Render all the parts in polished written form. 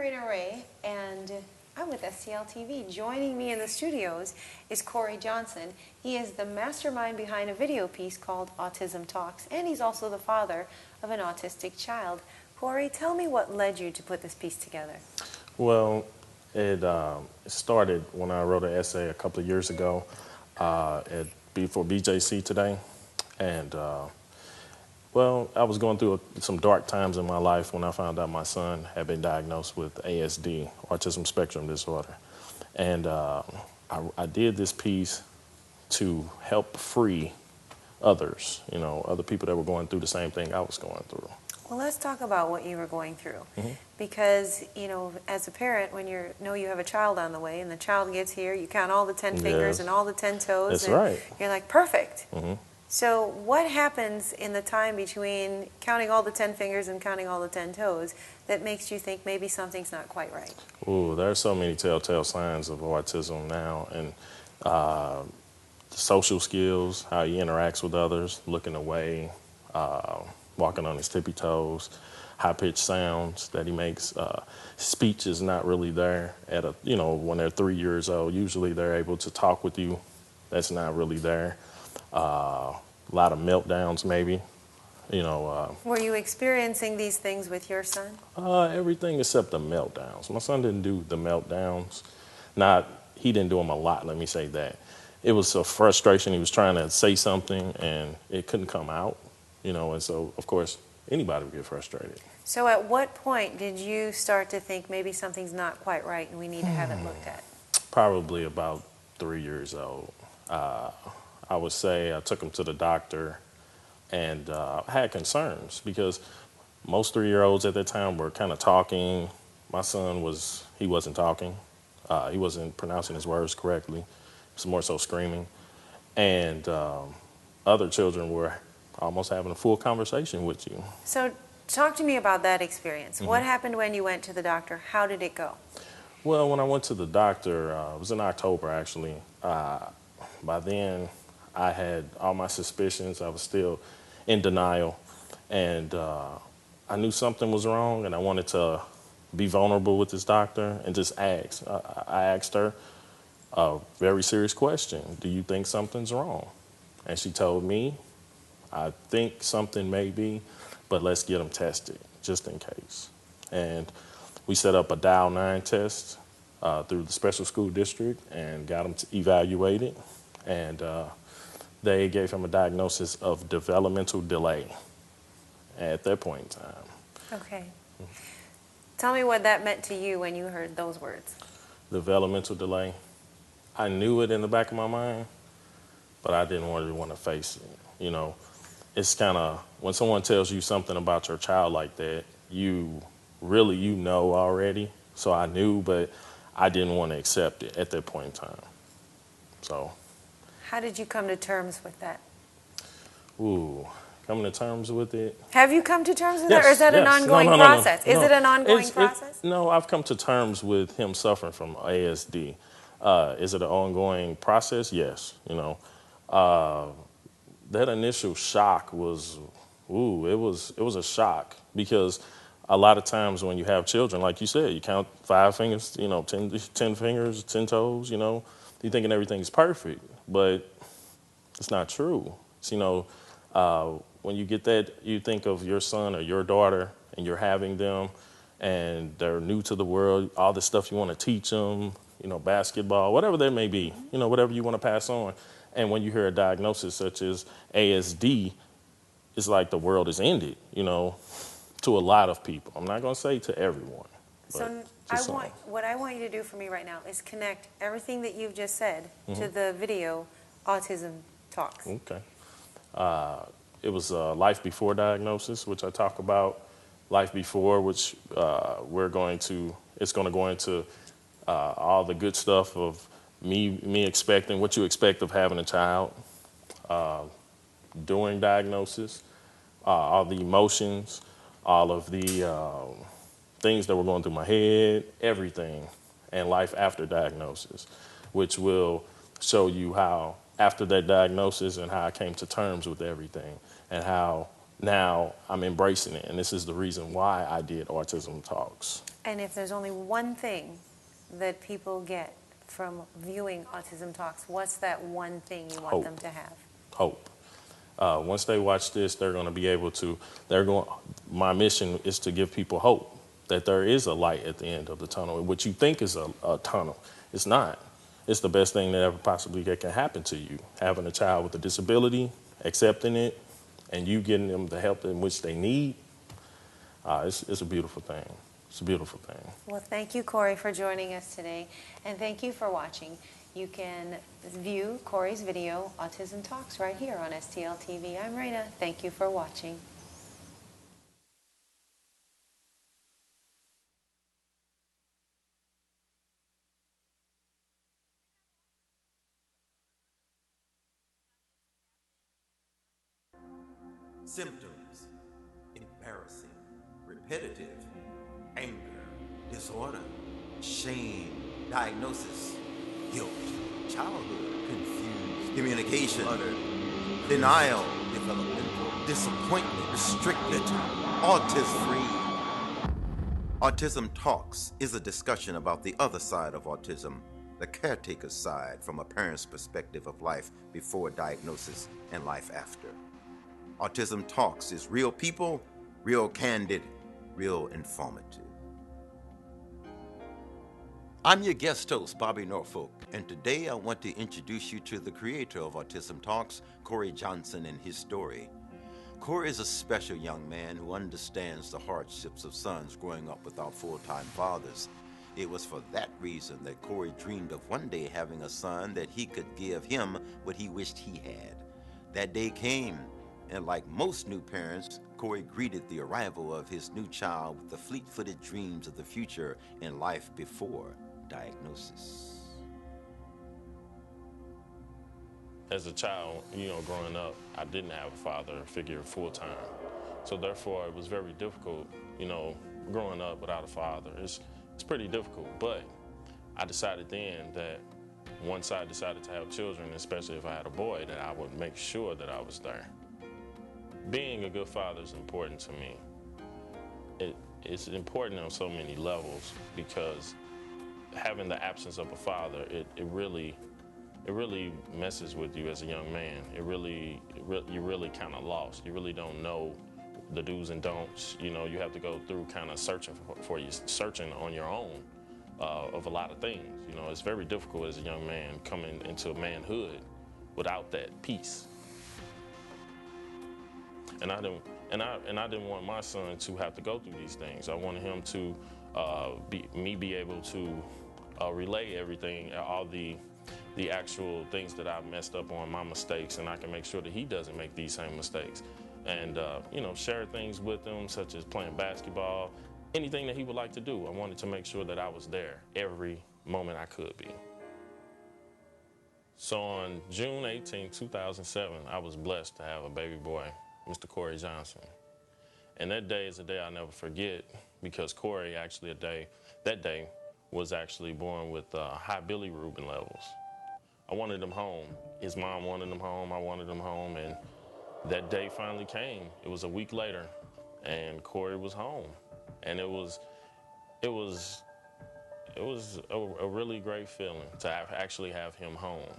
Raina Ray, and I'm with STL TV. Joining me in the studios is Corey Johnson. He is the mastermind behind a video piece called Autism Talks, and he's also the father of an autistic child. Corey, tell me what led you to put this piece together. Well, it started when I wrote an essay a couple of years ago for BJC today, and well, I was going through some dark times in my life when I found out my son had been diagnosed with ASD, Autism Spectrum Disorder. And I did this piece to help free others, other people that were going through the same thing I was going through. Well, let's talk about what you were going through. Because, as a parent, when you know you have a child on the way and the child gets here, you count all the 10 fingers and all the 10 toes. That's and right. You're like, perfect. So what happens in the time between counting all the 10 fingers and counting all the 10 toes that makes you think maybe something's not quite right? Ooh, there are so many telltale signs of autism now, and social skills, how he interacts with others, looking away, walking on his tippy toes, high-pitched sounds that he makes. Speech is not really there when they're 3 years old. Usually they're able to talk with you. That's not really there. A lot of meltdowns, maybe. Were you experiencing these things with your son? Everything except the meltdowns. My son didn't do the meltdowns. He didn't do them a lot, let me say that. It was a frustration. He was trying to say something and it couldn't come out, and so, of course, anybody would get frustrated. So at what point did you start to think maybe something's not quite right and we need to have it looked at? Probably about 3 years old. I would say I took him to the doctor and had concerns because most 3-year-olds at that time were kind of talking. My son he wasn't talking. He wasn't pronouncing his words correctly. He was more so screaming. And other children were almost having a full conversation with you. So talk to me about that experience. What happened when you went to the doctor? How did it go? Well, when I went to the doctor, it was in October actually. By then, I had all my suspicions. I was still in denial, and I knew something was wrong, and I wanted to be vulnerable with this doctor and just ask. I asked her a very serious question. Do you think something's wrong? And she told me, I think something may be, but let's get them tested just in case. And we set up a Dial 9 test through the special school district and got him evaluated. And they gave him a diagnosis of developmental delay at that point in time. Okay. Tell me what that meant to you when you heard those words. Developmental delay. I knew it in the back of my mind, but I didn't really want to face it. It's kind of, when someone tells you something about your child like that, you know already. So I knew, but I didn't want to accept it at that point in time. So. How did you come to terms with that? Coming to terms with it. Have you come to terms with Yes, it, or is that yes. an ongoing No. process? Is it an ongoing process? No, I've come to terms with him suffering from ASD. Is it an ongoing process? Yes. That initial shock was, it was a shock because a lot of times when you have children, like you said, you count 5 fingers, 10 fingers, 10 toes, you're thinking everything's perfect, but it's not true. So, when you get that, you think of your son or your daughter and you're having them and they're new to the world, all the stuff you want to teach them, basketball, whatever that may be, whatever you want to pass on. And when you hear a diagnosis such as ASD, it's like the world is ended, to a lot of people. I'm not going to say to everyone. So what I want you to do for me right now is connect everything that you've just said to the video Autism Talks. Okay. It was life before diagnosis, which I talk about. Life before, which it's going to go into all the good stuff of me expecting what you expect of having a child, during diagnosis, all the emotions, all of the things that were going through my head, everything, and life after diagnosis, which will show you how after that diagnosis and how I came to terms with everything and how now I'm embracing it, and this is the reason why I did Autism Talks. And if there's only one thing that people get from viewing Autism Talks, what's that one thing you want Hope. them to have? Hope. Once they watch this, they're going to be able to, my mission is to give people hope that there is a light at the end of the tunnel. What you think is a tunnel, it's not. It's the best thing that ever possibly can happen to you. Having a child with a disability, accepting it, and you getting them the help in which they need, it's a beautiful thing. It's a beautiful thing. Well, thank you, Corey, for joining us today, and thank you for watching. You can view Corey's video, Autism Talks, right here on STL TV. I'm Raina. Thank you for watching. Symptoms: embarrassing, repetitive, anger, disorder, shame, diagnosis, guilt, childhood, confused, communication, uttered, denial, developmental, disappointment, restricted, autism-free. Autism Talks is a discussion about the other side of autism, the caretaker's side from a parent's perspective of life before diagnosis and life after. Autism Talks is real people, real candid, real informative. I'm your guest host, Bobby Norfolk, and today I want to introduce you to the creator of Autism Talks, Corey Johnson, and his story. Corey is a special young man who understands the hardships of sons growing up without full-time fathers. It was for that reason that Corey dreamed of one day having a son that he could give him what he wished he had. That day came. And like most new parents, Corey greeted the arrival of his new child with the fleet-footed dreams of the future and life before diagnosis. As a child, growing up, I didn't have a father figure full-time. So therefore, it was very difficult, growing up without a father. It's pretty difficult, but I decided then that once I decided to have children, especially if I had a boy, that I would make sure that I was there. Being a good father is important to me. It's important on so many levels because having the absence of a father, it really messes with you as a young man. You're really kind of lost. You really don't know the do's and don'ts. You have to go through kind of searching on your own of a lot of things. It's very difficult as a young man coming into manhood without that peace. And I didn't want my son to have to go through these things. I wanted him to be able to relay everything, all the actual things that I've messed up on, my mistakes, and I can make sure that he doesn't make these same mistakes. And share things with him, such as playing basketball, anything that he would like to do. I wanted to make sure that I was there every moment I could be. So on June 18, 2007, I was blessed to have a baby boy, Mr. Corey Johnson. And that day is a day I'll never forget because Corey that day was actually born with high bilirubin levels. I wanted him home. His mom wanted him home. I wanted him home. And that day finally came. It was a week later and Corey was home. And it was a really great feeling to actually have him home.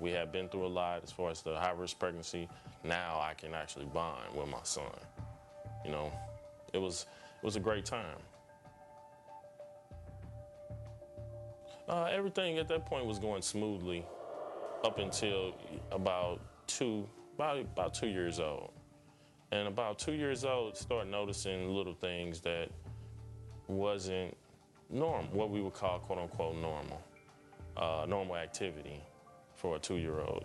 We had been through a lot as far as the high-risk pregnancy. Now I can actually bond with my son. It was a great time. Everything at that point was going smoothly up until about 2 years old. And about 2 years old, started noticing little things that wasn't normal, what we would call quote-unquote normal activity for a 2-year-old.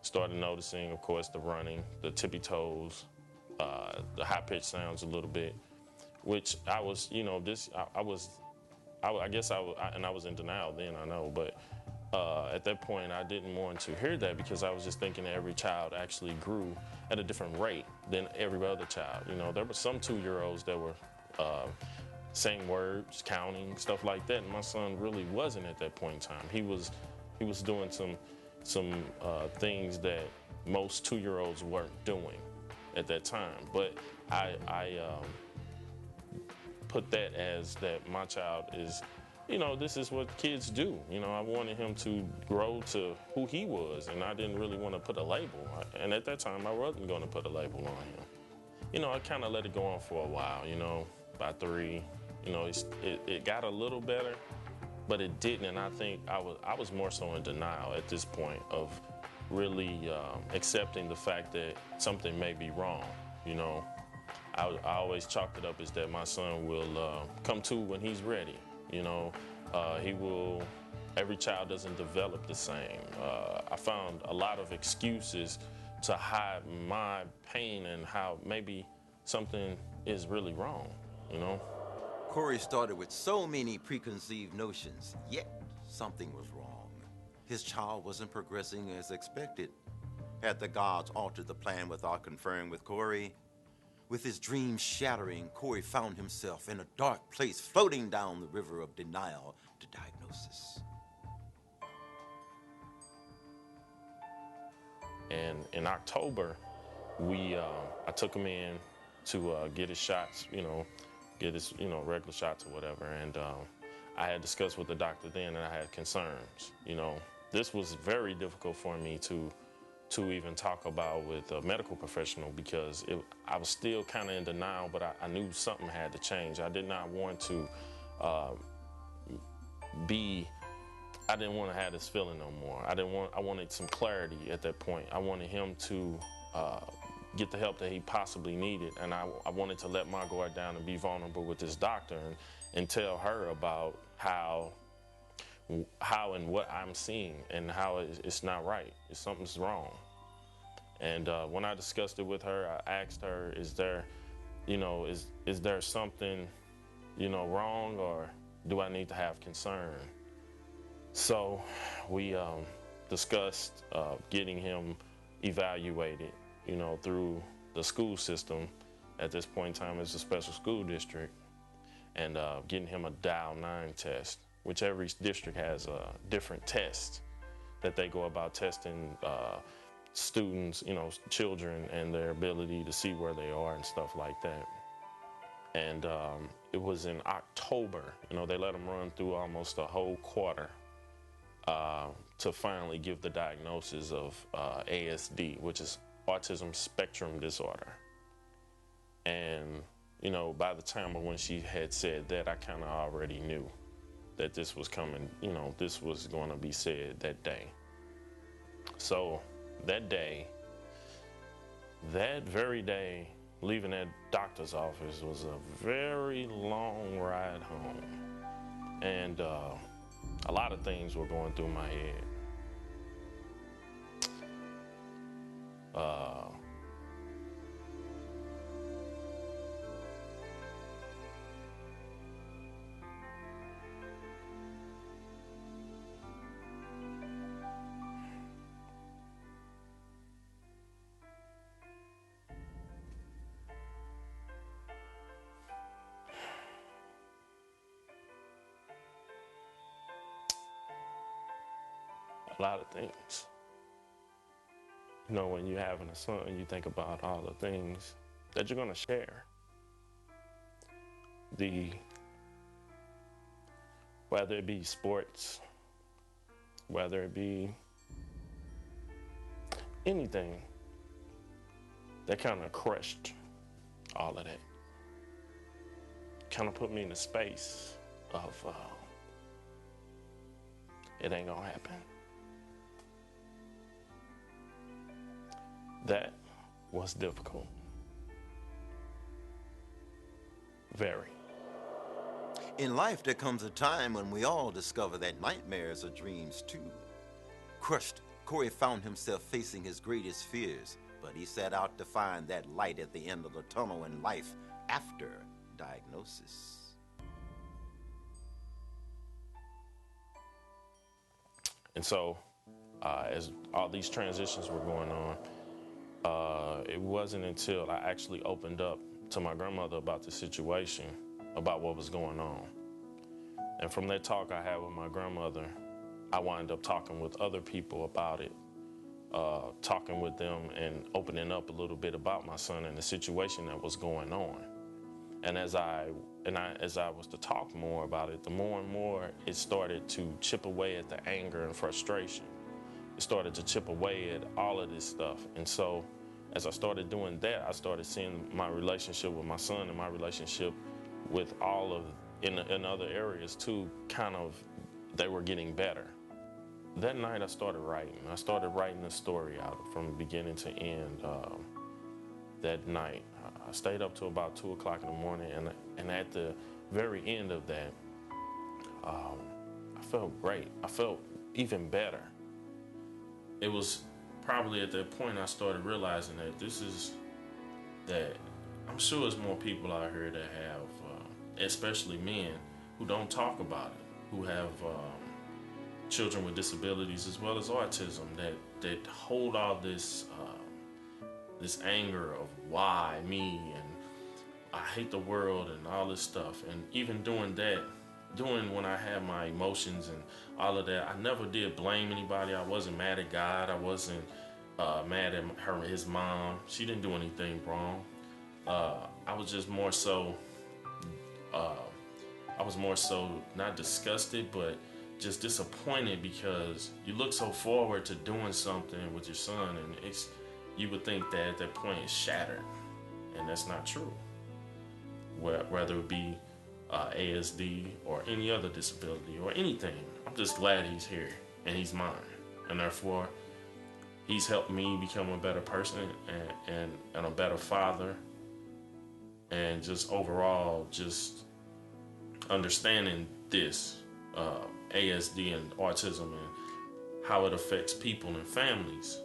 Started noticing, of course, the running, the tippy toes, the high-pitched sounds a little bit, which I was in denial then, I know, but at that point I didn't want to hear that because I was just thinking that every child actually grew at a different rate than every other child. There were some 2-year-olds that were saying words, counting, stuff like that, and my son really wasn't at that point in time. He was doing some things that most 2-year-olds weren't doing. at that time. But I put that as that my child is, this is what kids do. I wanted him to grow to who he was, and I didn't really want to put a label. And at that time, I wasn't going to put a label on him. I kind of let it go on for a while, by 3. It got a little better, but it didn't. And I think I was more so in denial at this point of really accepting the fact that something may be wrong. I always chalked it up as that my son will come to when he's ready. He will. Every child doesn't develop the same. I found a lot of excuses to hide my pain and how maybe something is really wrong. Corey started with so many preconceived notions, yet something was wrong. His child wasn't progressing as expected. Had the gods altered the plan without conferring with Corey? With his dreams shattering, Corey found himself in a dark place, floating down the river of denial to diagnosis. And in October, I took him in to get his shots, get his, regular shots or whatever. And I had discussed with the doctor then, and I had concerns. This was very difficult for me to even talk about with a medical professional because I was still kind of in denial, but I knew something had to change. I did not want to I didn't want to have this feeling no more. I wanted some clarity at that point. I wanted him to get the help that he possibly needed, and I wanted to let my guard down and be vulnerable with this doctor and tell her about how and what I'm seeing and how it's not right. Something's wrong. And when I discussed it with her, I asked her, is there something, wrong, or do I need to have concern? So we discussed getting him evaluated, through the school system. At this point in time, it's a special school district, and getting him a Dial 9 test, which every district has a different test that they go about testing students, children, and their ability to see where they are and stuff like that. And it was in October, they let them run through almost a whole quarter to finally give the diagnosis of ASD, which is Autism Spectrum Disorder. And, by the time of when she had said that, I kind of already knew that this was coming, this was going to be said that day. So that very day, leaving that doctor's office was a very long ride home. And a lot of things were going through my head. A lot of things. When you're having a son, you think about all the things that you're going to share. Whether it be sports, whether it be anything that kind of crushed all of that. Kind of put me in a space of it ain't gonna happen. That was difficult. Very. In life, there comes a time when we all discover that nightmares are dreams too. Crushed, Corey found himself facing his greatest fears, but he set out to find that light at the end of the tunnel in life after diagnosis. And so, as all these transitions were going on, it wasn't until I actually opened up to my grandmother about the situation, about what was going on. And from that talk I had with my grandmother, I wound up talking with other people about it, talking with them and opening up a little bit about my son and the situation that was going on. And as I was to talk more about it, the more and more it started to chip away at the anger and frustration. It started to chip away at all of this stuff. And so as I started doing that, I started seeing my relationship with my son and my relationship with all of, in other areas too, kind of, they were getting better. That night I started writing. I started writing the story out from beginning to end that night. I stayed up till about 2 o'clock in the morning, and at the very end of that, I felt great. I felt even better. It was probably at that point I started realizing that I'm sure there's more people out here that have, especially men, who don't talk about it, who have children with disabilities as well as autism, that hold all this anger of why me, and I hate the world and all this stuff. And even doing when I had my emotions and all of that, I never did blame anybody. I wasn't mad at God. I wasn't mad at his mom. She didn't do anything wrong. I was just more so, not disgusted, but just disappointed, because you look so forward to doing something with your son, and you would think that at that point it's shattered, and that's not true. Whether it be ASD or any other disability or anything, I'm just glad he's here and he's mine, and therefore he's helped me become a better person and a better father, and just overall just understanding this ASD and autism and how it affects people and families.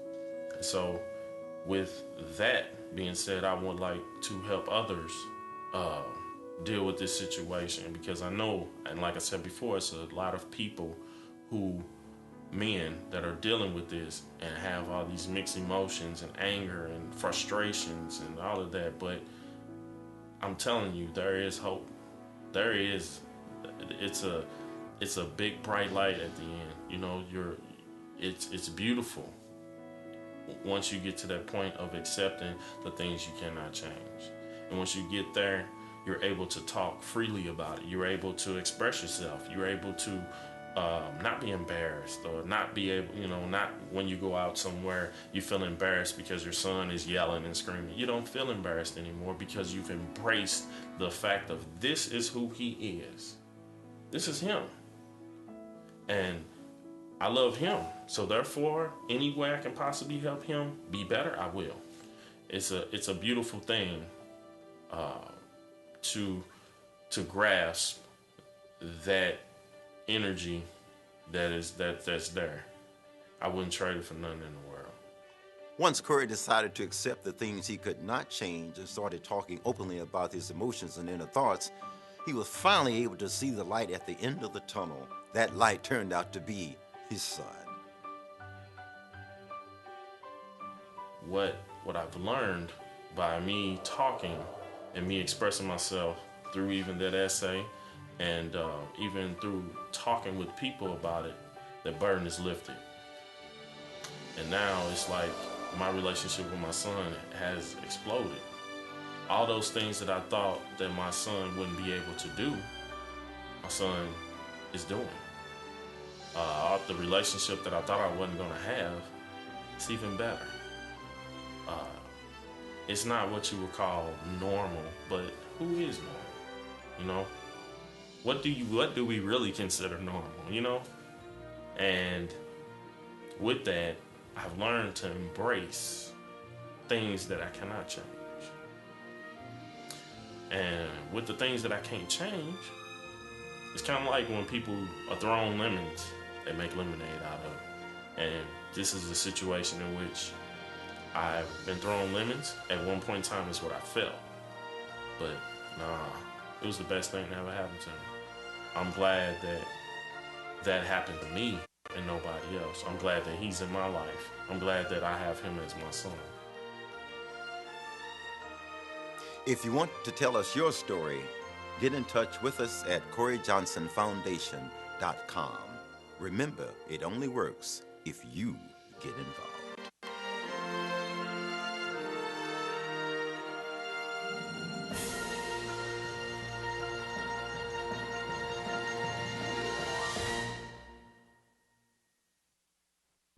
And so with that being said, I would like to help others deal with this situation, because I know, and like I said before, it's a lot of people men that are dealing with this and have all these mixed emotions and anger and frustrations and all of that. But I'm telling you, there is hope. There is. It's a big bright light at the end. You know, it's beautiful once you get to that point of accepting the things you cannot change. And once you get there, you're able to talk freely about it. You're able to express yourself. You're able to not be embarrassed, or not be able, not when you go out somewhere, you feel embarrassed because your son is yelling and screaming. You don't feel embarrassed anymore, because you've embraced the fact of this is who he is. This is him. And I love him. So therefore, any way I can possibly help him be better, I will. It's a beautiful thing to grasp that energy that's there. I wouldn't trade it for nothing in the world. Once Corey decided to accept the things he could not change and started talking openly about his emotions and inner thoughts, he was finally able to see the light at the end of the tunnel. That light turned out to be his son. What I've learned by me talking and me expressing myself through even that essay, and even through talking with people about it, that burden is lifted. And now it's like my relationship with my son has exploded. All those things that I thought that my son wouldn't be able to do, my son is doing. The relationship that I thought I wasn't going to have, it's even better. It's not what you would call normal, but who is normal? What do we really consider normal? And with that, I've learned to embrace things that I cannot change. And with the things that I can't change, it's kind of like when people are throwing lemons, they make lemonade out of it. And this is a situation in which I've been throwing lemons. At one point in time, is what I felt. But nah, it was the best thing that ever happened to me. I'm glad that happened to me and nobody else. I'm glad that he's in my life. I'm glad that I have him as my son. If you want to tell us your story, get in touch with us at CoreyJohnsonFoundation.com. Remember, it only works if you get involved.